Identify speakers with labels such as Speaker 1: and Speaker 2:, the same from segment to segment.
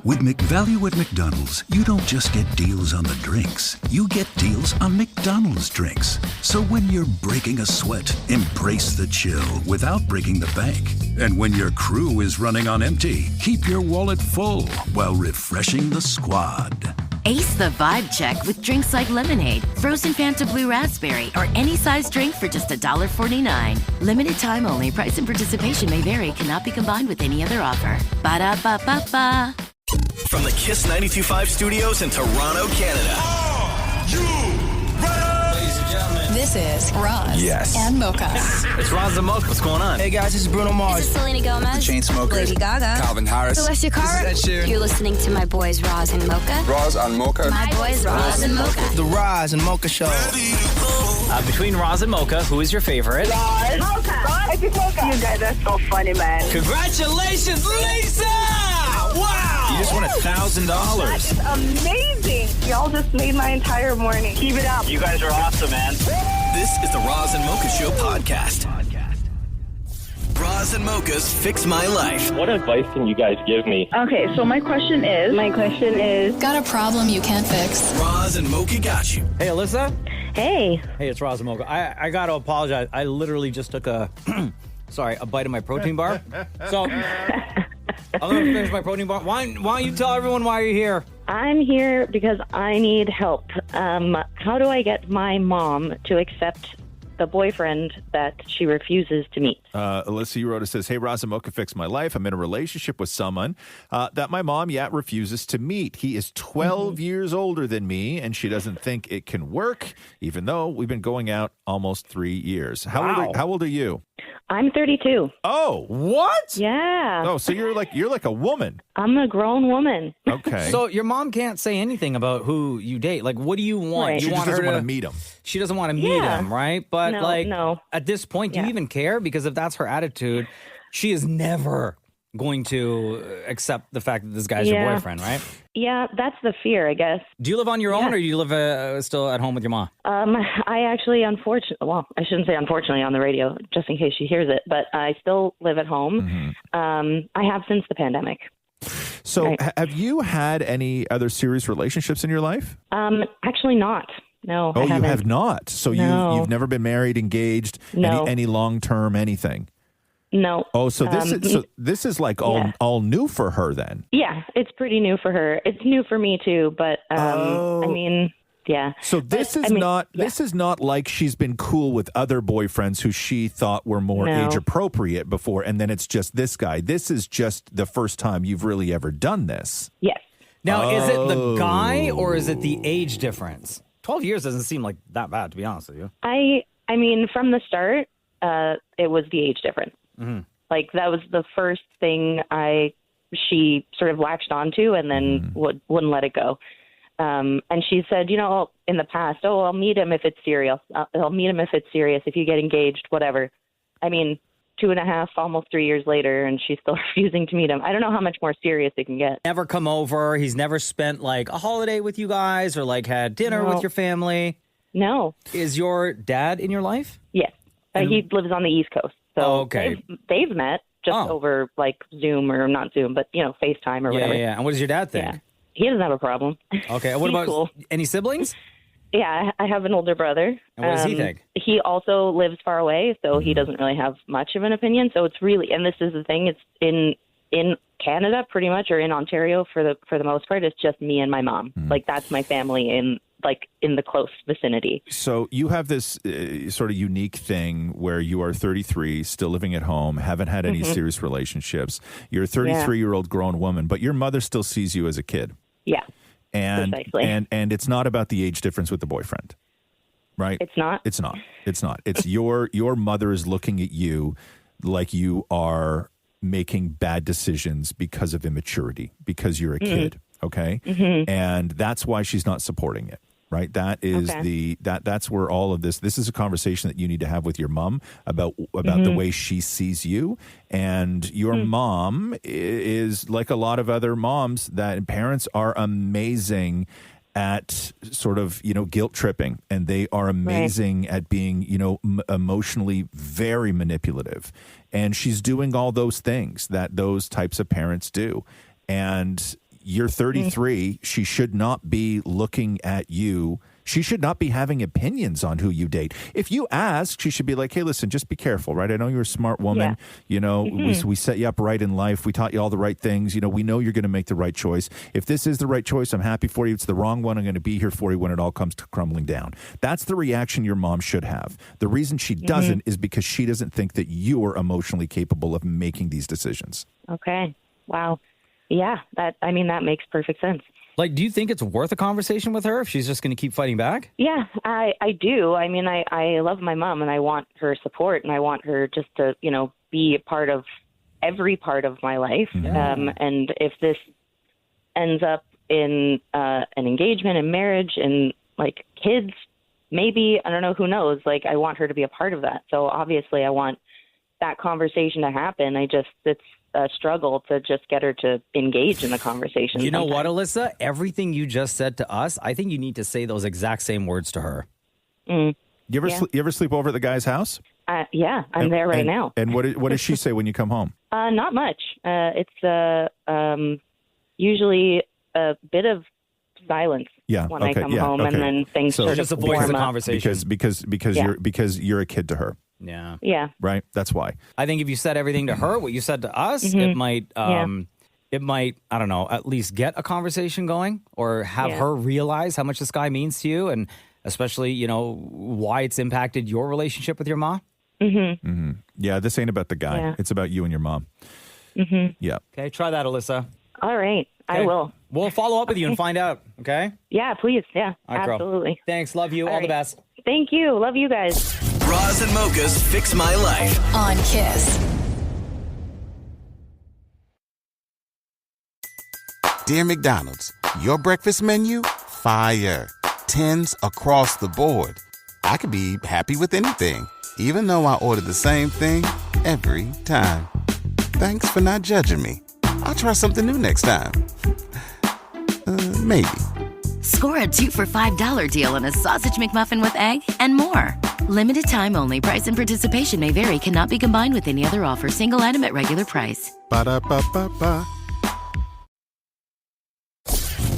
Speaker 1: With McValue at McDonald's, you don't just get deals on the drinks. You get deals on McDonald's drinks. So when you're breaking a sweat, embrace the chill without breaking the bank. And when your crew is running on empty, keep your wallet full while refreshing the squad.
Speaker 2: Ace the vibe check with drinks like lemonade, frozen Fanta Blue Raspberry, or any size drink for just $1.49. Limited time only. Price and participation may vary. Cannot be combined with any other offer. Ba-da-ba-ba-ba.
Speaker 3: From the Kiss 92.5 studios in Toronto, Canada.
Speaker 4: Ladies and gentlemen,
Speaker 5: this is Roz and Mocha.
Speaker 4: It's Roz and Mocha. What's going on?
Speaker 6: Hey guys, this is Bruno Mars.
Speaker 7: This is Selena Gomez.
Speaker 6: The Chainsmokers.
Speaker 5: Lady Gaga.
Speaker 6: Calvin Harris.
Speaker 7: Celestia Cara.
Speaker 6: This is Ed Sheeran.
Speaker 7: You're listening to my boys Roz and Mocha.
Speaker 6: Roz and Mocha.
Speaker 7: My boys Roz and Mocha.
Speaker 6: The Roz and Mocha Show.
Speaker 4: Between Roz and Mocha, who is your favorite?
Speaker 8: Roz. Mocha. I pick Mocha. You guys are so funny, man.
Speaker 4: Congratulations, Lisa! Wow! You just won $1,000.
Speaker 8: That is amazing. Y'all just made my entire morning. Keep it up.
Speaker 4: You guys are awesome, man.
Speaker 3: This is the Roz and Mocha Show podcast. Roz and Mocha's Fix My Life.
Speaker 9: What advice can you guys give me?
Speaker 8: Okay, so my question is...
Speaker 5: Got a problem you can't fix?
Speaker 3: Roz and Mocha got you.
Speaker 4: Hey, Alyssa.
Speaker 8: Hey.
Speaker 4: Hey, it's Roz and Mocha. I got to apologize. I literally just took a bite of my protein bar. So I'm going to finish my protein bar. Why don't you tell everyone why you're here?
Speaker 10: I'm here because I need help. How do I get my mom to accept the boyfriend that she refuses to meet?
Speaker 11: Alyssa, you wrote, it says, hey, Roz and Mocha fixed my life. I'm in a relationship with someone that my mom, refuses to meet. He is 12 years older than me, and she doesn't think it can work, even though we've been going out almost 3 years. How old are you?
Speaker 10: I'm 32.
Speaker 11: Oh, what?
Speaker 10: Yeah.
Speaker 11: Oh, so you're like a woman.
Speaker 10: I'm a grown woman.
Speaker 11: Okay.
Speaker 4: So your mom can't say anything about who you date. Like, what do you want?
Speaker 10: Right.
Speaker 4: You
Speaker 11: She
Speaker 4: want
Speaker 11: just doesn't
Speaker 4: her
Speaker 11: want to meet him.
Speaker 4: She doesn't want to meet him, right? But
Speaker 10: No.
Speaker 4: at this point, do you even care? Because if that's her attitude, she is never going to accept the fact that this guy's your boyfriend, right?
Speaker 10: Yeah, that's the fear, I guess.
Speaker 4: Do you live on your own, or do you live still at home with your mom?
Speaker 10: I actually, I shouldn't say unfortunately on the radio, just in case she hears it, but I still live at home. I have since the pandemic.
Speaker 11: So have you had any other serious relationships in your life?
Speaker 10: Actually not. No,
Speaker 11: Oh,
Speaker 10: I
Speaker 11: you
Speaker 10: haven't.
Speaker 11: have not. So
Speaker 10: No.
Speaker 11: you've never been married, engaged,
Speaker 10: No.
Speaker 11: any long-term anything?
Speaker 10: No.
Speaker 11: Oh, so this is like all new for her then.
Speaker 10: Yeah, it's pretty new for her. It's new for me too, but I mean, yeah.
Speaker 11: So this is not like she's been cool with other boyfriends who she thought were more age appropriate before, and then it's just this guy. This is just the first time you've really ever done this.
Speaker 10: Yes.
Speaker 4: Now, is it the guy or is it the age difference? 12 years doesn't seem like that bad, to be honest with you.
Speaker 10: I mean, from the start, it was the age difference.
Speaker 4: Mm-hmm.
Speaker 10: Like that was the first thing she sort of latched onto, and then wouldn't let it go. And she said, in the past, I'll meet him if it's serious. I'll meet him if it's serious. If you get engaged, whatever. I mean, 2.5, almost 3 years later, and she's still refusing to meet him. I don't know how much more serious it can get.
Speaker 4: Never come over. He's never spent like a holiday with you guys or like had dinner with your family.
Speaker 10: No.
Speaker 4: Is your dad in your life?
Speaker 10: Yes. He lives on the East Coast. So they've met just over like Zoom or not Zoom, but FaceTime or whatever.
Speaker 4: Yeah. And what does your dad think?
Speaker 10: Yeah. He doesn't have a problem.
Speaker 4: Okay. What about any siblings?
Speaker 10: Yeah, I have an older brother.
Speaker 4: And what does he think?
Speaker 10: He also lives far away, so he doesn't really have much of an opinion. So it's really, and this is the thing, it's in Canada pretty much, or in Ontario for the most part, it's just me and my mom. Like that's my family in the close vicinity.
Speaker 11: So you have this sort of unique thing where you are 33, still living at home, haven't had any serious relationships. You're a 33-year-old grown woman, but your mother still sees you as a kid.
Speaker 10: Yeah.
Speaker 11: And
Speaker 10: precisely.
Speaker 11: and it's not about the age difference with the boyfriend, right?
Speaker 10: It's not.
Speaker 11: It's not. It's your mother is looking at you like you are making bad decisions because of immaturity, because you're a kid, okay? And that's why she's not supporting it. Right. That is that's where all of this is a conversation that you need to have with your mom about the way she sees you. And your mom is like a lot of other moms that parents are amazing at sort of, guilt tripping, and they are amazing at being, emotionally very manipulative. And she's doing all those things that those types of parents do. And You're 33. She should not be looking at you. She should not be having opinions on who you date. If you ask, she should be like, hey, listen, just be careful, right? I know you're a smart woman.
Speaker 10: Yeah.
Speaker 11: You know, we set you up right in life. We taught you all the right things. You know, we know you're going to make the right choice. If this is the right choice, I'm happy for you. If it's the wrong one, I'm going to be here for you when it all comes to crumbling down. That's the reaction your mom should have. The reason she doesn't is because she doesn't think that you are emotionally capable of making these decisions.
Speaker 10: Okay. Wow. Yeah, that makes perfect sense.
Speaker 4: Like, do you think it's worth a conversation with her if she's just going to keep fighting back?
Speaker 10: Yeah, I do. I mean, I love my mom and I want her support and I want her just to, be a part of every part of my life. And if this ends up in an engagement and marriage and like kids, maybe, I don't know, who knows, like I want her to be a part of that. So obviously I want that conversation to happen. It's a struggle to just get her to engage in the conversation.
Speaker 4: You know what, Alyssa? Everything you just said to us, I think you need to say those exact same words to her.
Speaker 11: You ever sleep over at the guy's house?
Speaker 10: Yeah, I'm there right now.
Speaker 11: And what does she say when you come home?
Speaker 10: Not much. It's usually a bit of silence when I come home, and then things sort
Speaker 4: just
Speaker 10: of
Speaker 4: avoids
Speaker 10: warm
Speaker 4: the
Speaker 10: up.
Speaker 4: conversation
Speaker 11: because you're a kid to her.
Speaker 4: Yeah.
Speaker 10: Yeah.
Speaker 11: Right. That's why.
Speaker 4: I think if you said everything to her, what you said to us, it might, I don't know, at least get a conversation going or have her realize how much this guy means to you, and especially, why it's impacted your relationship with your mom.
Speaker 11: Yeah. This ain't about the guy.
Speaker 10: Yeah.
Speaker 11: It's about you and your mom. Yeah.
Speaker 4: Okay. Try that, Alyssa.
Speaker 10: All right.
Speaker 4: Okay.
Speaker 10: I will.
Speaker 4: We'll follow up with you and find out. Okay.
Speaker 10: Yeah, please. Yeah,
Speaker 4: All right, girl.
Speaker 10: absolutely.
Speaker 4: Thanks. Love you. All the best.
Speaker 10: Thank you. Love you guys.
Speaker 3: Roz and Mocha's Fix My Life.
Speaker 5: On Kiss.
Speaker 12: Dear McDonald's, your breakfast menu? Fire. 10s across the board. I could be happy with anything, even though I order the same thing every time. Thanks for not judging me. I'll try something new next time. Maybe.
Speaker 2: Score a 2 for $5 deal on a sausage McMuffin with egg and more. Limited time only. Price and participation may vary. Cannot be combined with any other offer. Single item at regular price.
Speaker 12: Ba-da-ba-ba-ba.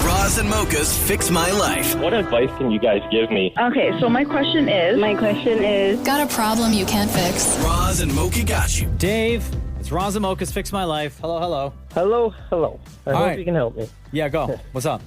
Speaker 3: Roz and Mocha's Fix My Life.
Speaker 9: What advice can you guys give me?
Speaker 8: Okay, so my question is...
Speaker 5: Got a problem you can't fix?
Speaker 3: Roz and Mocha got you.
Speaker 4: Dave, it's Roz and Mocha's Fix My Life. Hello.
Speaker 13: Hello. I hope you can help me.
Speaker 4: Yeah, go. What's up?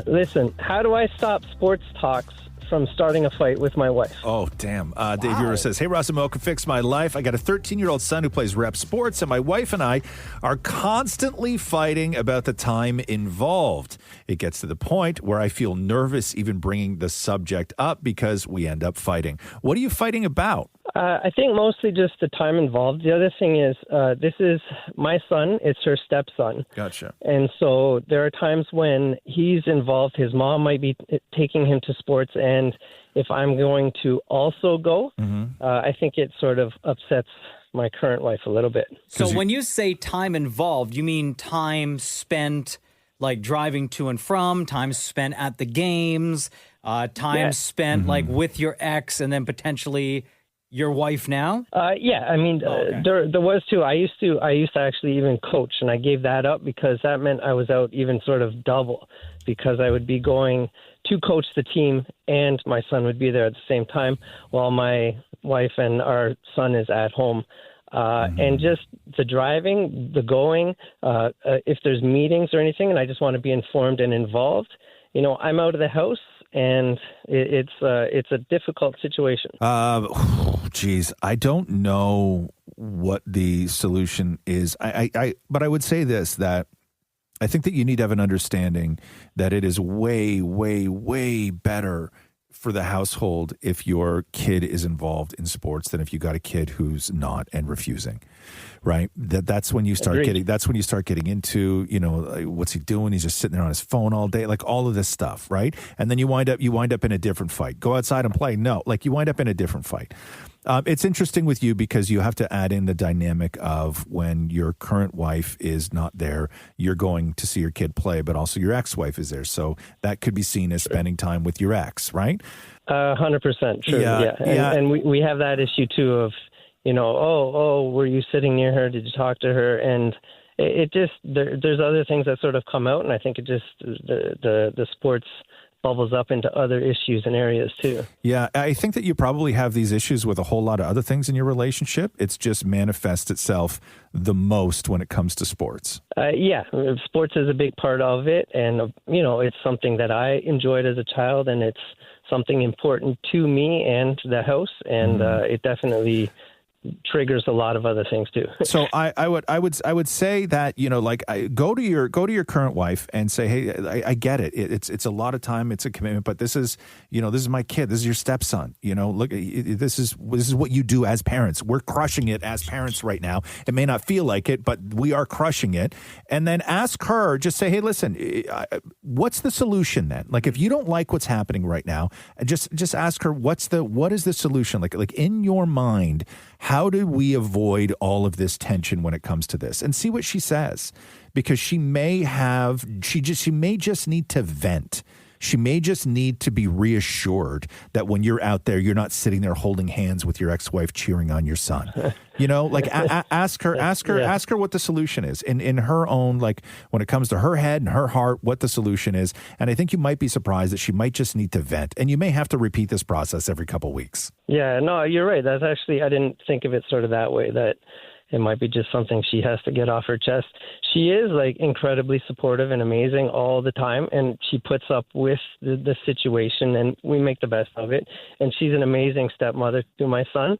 Speaker 13: Listen, how do I stop sports talks from starting a fight with my wife?
Speaker 11: Oh, damn. Dave Euro says, hey, Roz and Mocha, fix my life. I got a 13-year-old son who plays rep sports, and my wife and I are constantly fighting about the time involved. It gets to the point where I feel nervous even bringing the subject up because we end up fighting. What are you fighting about?
Speaker 13: I think mostly just the time involved. The other thing is, this is my son. It's her stepson.
Speaker 11: Gotcha.
Speaker 13: And so there are times when he's involved. His mom might be taking him to sports, and if I'm going to also go, I think it sort of upsets my current wife a little bit.
Speaker 4: So when you say time involved, you mean time spent like driving to and from, time spent at the games, time spent like with your ex, and then potentially your wife now?
Speaker 13: Yeah, I mean, there was too. I used to actually even coach, and I gave that up because that meant I was out even sort of double, because I would be going to coach the team and my son would be there at the same time while my wife and our son is at home. And just the driving, the going, if there's meetings or anything, and I just want to be informed and involved, I'm out of the house. And it's a difficult situation.
Speaker 11: Geez, I don't know what the solution is. But I would say this, that I think that you need to have an understanding that it is way, way, way better for the household if your kid is involved in sports than if you got a kid who's not and refusing. Right. That's when you start getting into, what's he doing? He's just sitting there on his phone all day, like all of this stuff. Right. And then you wind up in a different fight. Go outside and play. No, like you wind up in a different fight. It's interesting with you because you have to add in the dynamic of when your current wife is not there, you're going to see your kid play, but also your ex-wife is there. So that could be seen as spending time with your ex, right?
Speaker 13: 100% true. Yeah. And we have that issue too of, were you sitting near her? Did you talk to her? And it just there's other things that sort of come out, and I think it just the sports bubbles up into other issues and areas too.
Speaker 11: Yeah, I think that you probably have these issues with a whole lot of other things in your relationship. It's just manifests itself the most when it comes to sports.
Speaker 13: Yeah, sports is a big part of it, and it's something that I enjoyed as a child, and it's something important to me and the house, and it definitely triggers a lot of other things too.
Speaker 11: So I would say that, go to your current wife and say, hey, I get it. It's a lot of time, it's a commitment, but this is my kid. This is your stepson. Look, this is what you do as parents. We're crushing it as parents right now. It may not feel like it, but we are crushing it. And then ask her, just say, hey, listen, what's the solution then? Like, if you don't like what's happening right now, just ask her, what is the solution? Like in your mind, how do we avoid all of this tension when it comes to this? And see what she says, because she may just need to vent. She may just need to be reassured that when you're out there, you're not sitting there holding hands with your ex-wife cheering on your son. Ask her what the solution is in her own, like, when it comes to her head and her heart, what the solution is. And I think you might be surprised that she might just need to vent, and you may have to repeat this process every couple weeks.
Speaker 13: Yeah, no, you're right. That's actually, I didn't think of it sort of that way, that it might be just something she has to get off her chest. She is incredibly supportive and amazing all the time, and she puts up with the situation, and we make the best of it. And she's an amazing stepmother to my son.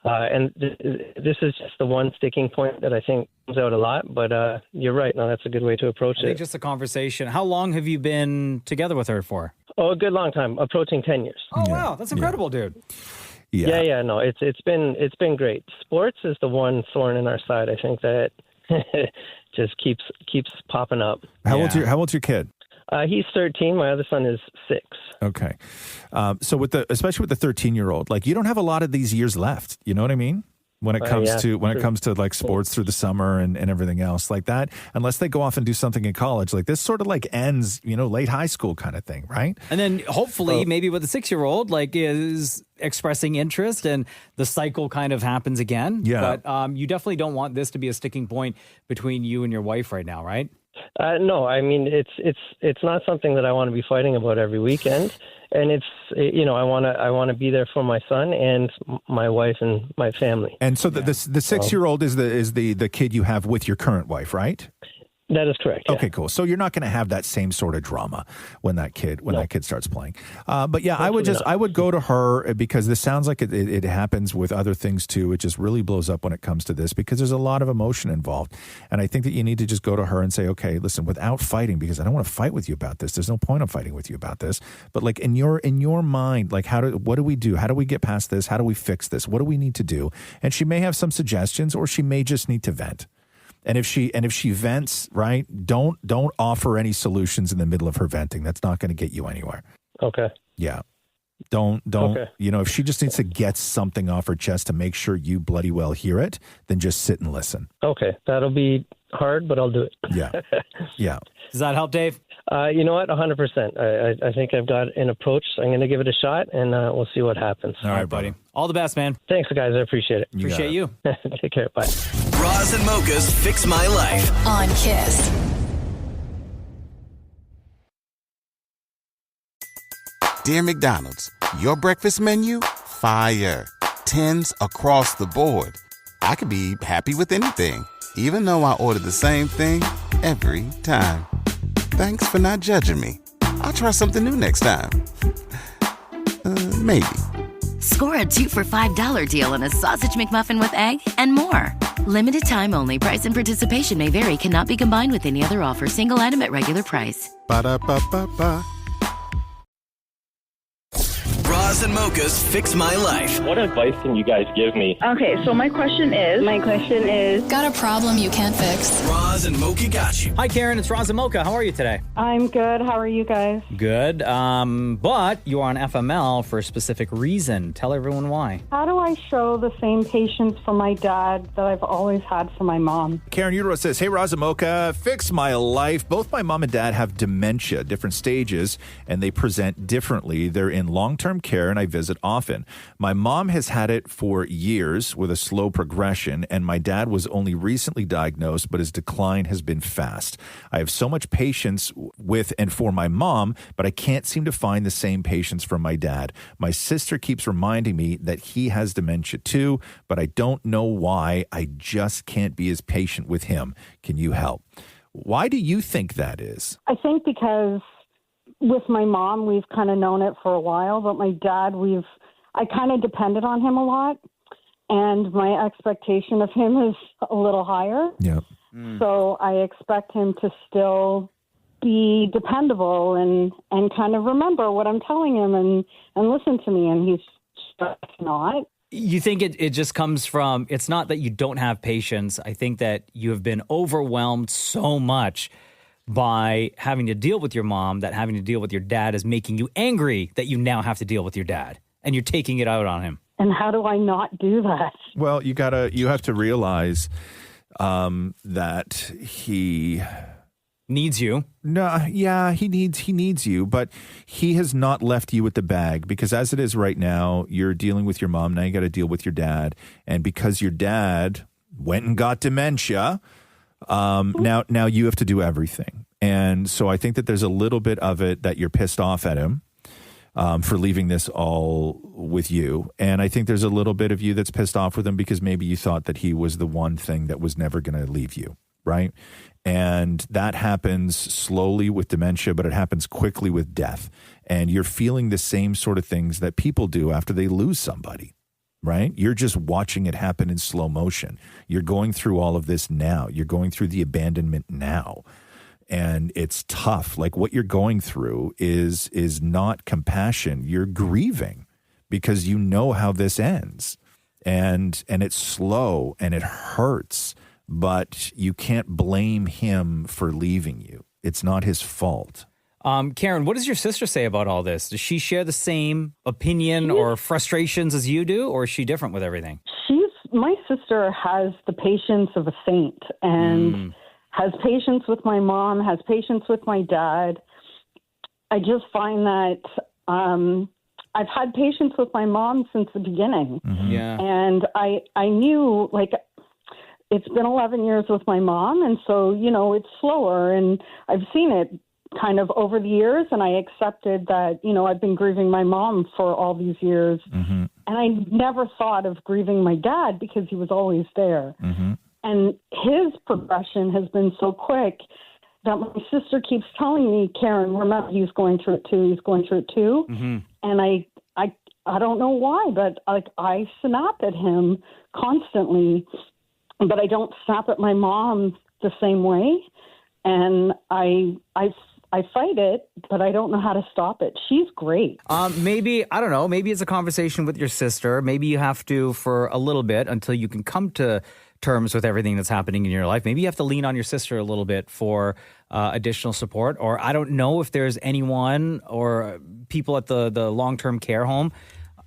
Speaker 13: And this is just the one sticking point that I think comes out a lot. But you're right. No, that's a good way to approach it.
Speaker 4: I think just a conversation. How long have you been together with her for?
Speaker 13: Oh, a good long time, approaching 10 years.
Speaker 4: Oh, wow. That's incredible, dude.
Speaker 13: Yeah. No, it's been great. Sports is the one thorn in our side. I think that just keeps popping up.
Speaker 11: How old's your kid?
Speaker 13: He's 13. My other son is 6.
Speaker 11: Okay. So especially with the 13-year-old, you don't have a lot of these years left. You know what I mean? When it comes to sports through the summer and everything else like that, unless they go off and do something in college, this sort of ends, late high school kind of thing, right?
Speaker 4: And then hopefully maybe with a 6-year-old, is expressing interest and the cycle kind of happens again.
Speaker 11: Yeah.
Speaker 4: But you definitely don't want this to be a sticking point between you and your wife right now, right?
Speaker 13: No, I mean, it's not something that I want to be fighting about every weekend. And it's, I want to be there for my son and my wife and my family.
Speaker 11: And so the 6-year-old is the kid you have with your current wife, right?
Speaker 13: That is correct. Yeah.
Speaker 11: Okay, cool. So you're not going to have that same sort of drama when that kid starts playing. But yeah, I would go to her, because this sounds like it happens with other things too. It just really blows up when it comes to this, because there's a lot of emotion involved. And I think that you need to just go to her and say, okay, listen, without fighting, because I don't want to fight with you about this. There's no point in fighting with you about this. But in your mind, what do we do? How do we get past this? How do we fix this? What do we need to do? And she may have some suggestions, or she may just need to vent. And if she vents, right, don't offer any solutions in the middle of her venting. That's not going to get you anywhere.
Speaker 13: Okay.
Speaker 11: Yeah. Don't,
Speaker 13: okay.
Speaker 11: If she just needs to get something off her chest to make sure you bloody well hear it, then just sit and listen.
Speaker 13: Okay. That'll be hard, but I'll do it.
Speaker 11: Yeah. Yeah.
Speaker 4: Does that help, Dave?
Speaker 13: You know what? 100%. I think I've got an approach. I'm going to give it a shot, and we'll see what happens.
Speaker 4: All right, buddy. All the best, man.
Speaker 13: Thanks, guys. I appreciate it.
Speaker 4: Appreciate you.
Speaker 13: Take care. Bye.
Speaker 3: Roz and Mocha's Fix My Life.
Speaker 5: On Kiss.
Speaker 12: Dear McDonald's, your breakfast menu? Fire. 10s across the board. I could be happy with anything, even though I ordered the same thing every time. Thanks for not judging me. I'll try something new next time. Maybe.
Speaker 2: Score a 2 for $5 deal on a sausage McMuffin with egg and more. Limited time only. Price and participation may vary. Cannot be combined with any other offer. Single item at regular price.
Speaker 12: Ba-da-ba-ba-ba.
Speaker 3: Roz and Mocha's Fix My Life.
Speaker 9: What advice can you guys give me?
Speaker 8: Okay, so my question is...
Speaker 5: Got a problem you can't fix?
Speaker 3: Roz and Mocha got you.
Speaker 4: Hi, Karen. It's Roz and Mocha. How are you today?
Speaker 8: I'm good. How are you guys?
Speaker 4: Good. But you're on FML for a specific reason. Tell everyone why.
Speaker 8: How do I show the same patience for my dad that I've always had for my mom?
Speaker 11: Karen Udero says, hey, Roz and Mocha, Fix My Life. Both my mom and dad have dementia, different stages, and they present differently. They're in long-term care care and I visit often. My mom has had it for years with a slow progression, and my dad was only recently diagnosed, but his decline has been fast. I have so much patience with and for my mom, but I can't seem to find the same patience for my dad. My sister keeps reminding me that he has dementia too, but I don't know why. I just can't be as patient with him. Can you help? Why do you think that is?
Speaker 14: I think because with my mom, we've kind of known it for a while, but my dad, I kind of depended on him a lot, and my expectation of him is a little higher.
Speaker 11: Yeah.
Speaker 14: So I expect him to still be dependable and kind of remember what I'm telling him and listen to me, and he's just not.
Speaker 4: You think it just comes from, it's not that you don't have patience. I think that you have been overwhelmed so much by having to deal with your mom that having to deal with your dad is making you angry that you now have to deal with your dad and you're taking it out on him.
Speaker 14: And how do I not do that?
Speaker 11: Well, you have to realize that he
Speaker 4: needs you.
Speaker 11: No, yeah, he needs you, but he has not left you with the bag, because as it is right now, you're dealing with your mom. Now you got to deal with your dad. And because your dad went and got dementia, now you have to do everything. And so I think that there's a little bit of it that you're pissed off at him for leaving this all with you. And I think there's a little bit of you that's pissed off with him because maybe you thought that he was the one thing that was never going to leave you, right? And that happens slowly with dementia, but it happens quickly with death. And you're feeling the same sort of things that people do after they lose somebody, right? You're just watching it happen in slow motion. You're going through all of this now. You're going through the abandonment now. And it's tough. Like, what you're going through is not compassion. You're grieving because you know how this ends. And it's slow and it hurts. But you can't blame him for leaving you. It's not his fault.
Speaker 4: Karen, what does your sister say about all this? Does she share the same opinion or frustrations as you do, or is she different with everything?
Speaker 14: My sister has the patience of a saint and has patience with my mom, has patience with my dad. I just find that I've had patience with my mom since the beginning.
Speaker 11: Mm-hmm.
Speaker 4: Yeah.
Speaker 14: And I knew, like, it's been 11 years with my mom, and so, it's slower, and I've seen it kind of over the years, and I accepted that, I've been grieving my mom for all these years,
Speaker 11: mm-hmm.
Speaker 14: and I never thought of grieving my dad because he was always there.
Speaker 11: Mm-hmm.
Speaker 14: And his progression has been so quick that my sister keeps telling me, Karen, remember, he's going through it too.
Speaker 4: Mm-hmm.
Speaker 14: And I don't know why, but I snap at him constantly. But I don't snap at my mom the same way, and I fight it, but I don't know how to stop it. She's great.
Speaker 4: Maybe, I don't know, maybe it's a conversation with your sister. Maybe you have to, for a little bit, until you can come to terms with everything that's happening in your life. Maybe you have to lean on your sister a little bit for additional support. Or I don't know if there's anyone or people at the long-term care home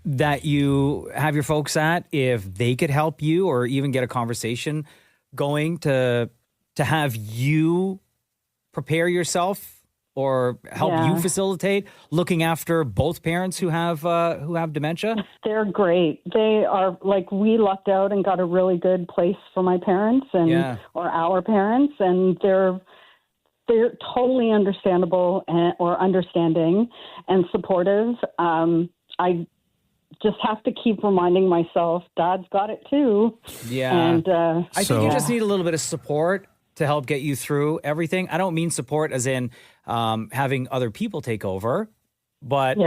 Speaker 4: that you have your folks at, if they could help you or even get a conversation going to have you prepare yourself or help you facilitate looking after both parents who have dementia?
Speaker 14: They're great. They are, like, we lucked out and got a really good place for my parents or our parents, and they're totally understandable or understanding and supportive. I just have to keep reminding myself, Dad's got it too.
Speaker 4: Yeah.
Speaker 14: And
Speaker 4: I think you just need a little bit of support to help get you through everything. I don't mean support as in having other people take over, but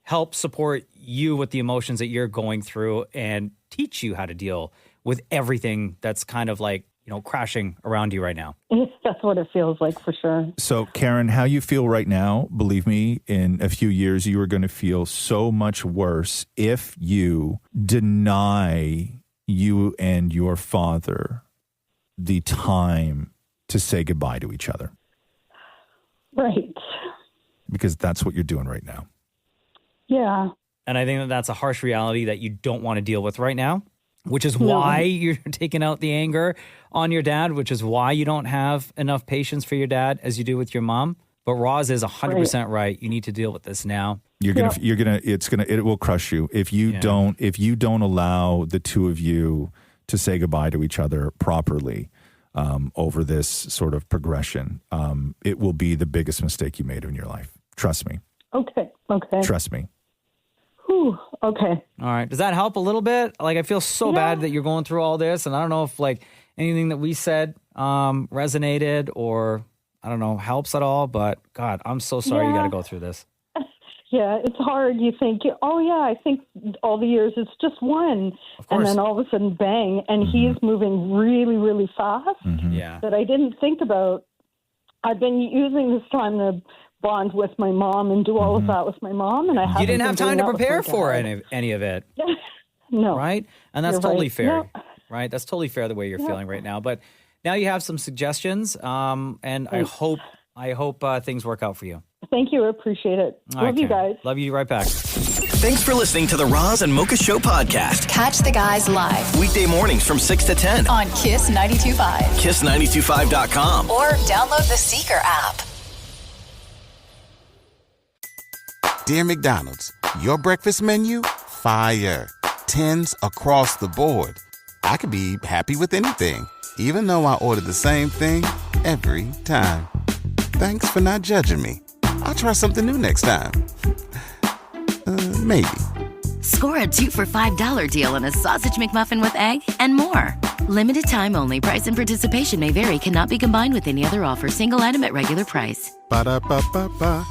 Speaker 4: help support you with the emotions that you're going through and teach you how to deal with everything that's kind of like, crashing around you right now.
Speaker 14: That's what it feels like, for sure.
Speaker 11: So, Karen, how you feel right now, believe me, in a few years, you are going to feel so much worse if you deny you and your father the time to say goodbye to each other.
Speaker 14: Right.
Speaker 11: Because that's what you're doing right now.
Speaker 14: Yeah.
Speaker 4: And I think that that's a harsh reality that you don't want to deal with right now, which is why you're taking out the anger on your dad, which is why you don't have enough patience for your dad as you do with your mom. But Roz is 100% right. You need to deal with this now.
Speaker 11: It will crush you if you don't allow the two of you to say goodbye to each other properly over this sort of progression. It will be the biggest mistake you made in your life. Trust me.
Speaker 14: Okay.
Speaker 11: Trust me.
Speaker 14: Whew. Okay.
Speaker 4: All right. Does that help a little bit? Like, I feel so bad that you're going through all this, and I don't know if like anything that we said resonated or I don't know helps at all. But God, I'm so sorry you got to go through this.
Speaker 14: Yeah, it's hard. You think, I think all the years it's just one, and then all of a sudden, bang, and he's moving really, really fast.
Speaker 4: Yeah.
Speaker 14: That I didn't think about. I've been using this time to bond with my mom and do all of that with my mom, and
Speaker 4: You didn't have time to prepare for any of it.
Speaker 14: No.
Speaker 4: Right? And that's
Speaker 14: You're
Speaker 4: totally
Speaker 14: right.
Speaker 4: fair.
Speaker 14: Yeah.
Speaker 4: Right? That's totally fair the way you're feeling right now. But now you have some suggestions, and I hope things work out for you.
Speaker 14: Thank you. I appreciate it.
Speaker 4: All right,
Speaker 14: Love you
Speaker 4: Karen.
Speaker 14: guys.
Speaker 4: Love you right back.
Speaker 3: Thanks for listening to the Roz and Mocha Show podcast.
Speaker 5: Catch the guys live
Speaker 3: Weekday mornings from 6 to 10
Speaker 5: on Kiss 92.5.
Speaker 3: Kiss925.com.
Speaker 5: Or download the Seeker app.
Speaker 12: Dear McDonald's, your breakfast menu, fire. 10s across the board. I could be happy with anything, even though I ordered the same thing every time. Thanks for not judging me. I'll try something new next time. Maybe.
Speaker 2: Score a 2 for $5 deal on a sausage McMuffin with egg and more. Limited time only. Price and participation may vary. Cannot be combined with any other offer. Single item at regular price.
Speaker 12: Ba-da-ba-ba-ba.